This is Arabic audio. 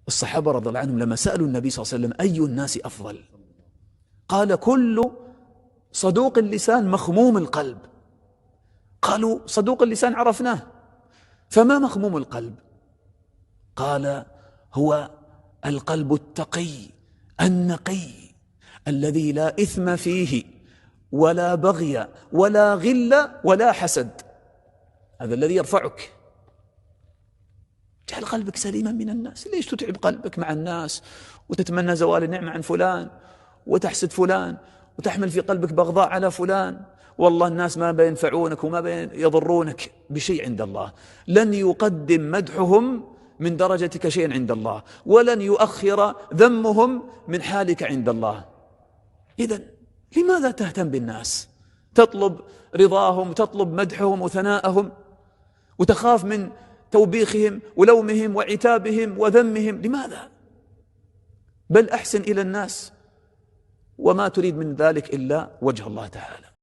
الصحابة رضي الله عنهم لما سألوا النبي صلى الله عليه وسلم أي الناس أفضل، قال كل صدوق اللسان مخموم القلب. قالوا صدوق اللسان عرفناه، فما مخموم القلب؟ قال هو القلب التقي النقي الذي لا إثم فيه ولا بغي ولا غل ولا حسد. هذا الذي يرفعك. جعل قلبك سليما من الناس. ليش تتعب قلبك مع الناس وتتمنى زوال النعمة عن فلان وتحسد فلان وتحمل في قلبك بغضاء على فلان؟ والله الناس ما بينفعونك وما بيضرونك بشيء عند الله. لن يقدم مدحهم من درجتك شيئا عند الله، ولن يؤخر ذمهم من حالك عند الله. إذن لماذا تهتم بالناس؟ تطلب رضاهم، تطلب مدحهم وثناءهم، وتخاف من توبيخهم ولومهم وعتابهم وذمهم. لماذا؟ بل أحسن إلى الناس، وما تريد من ذلك إلا وجه الله تعالى.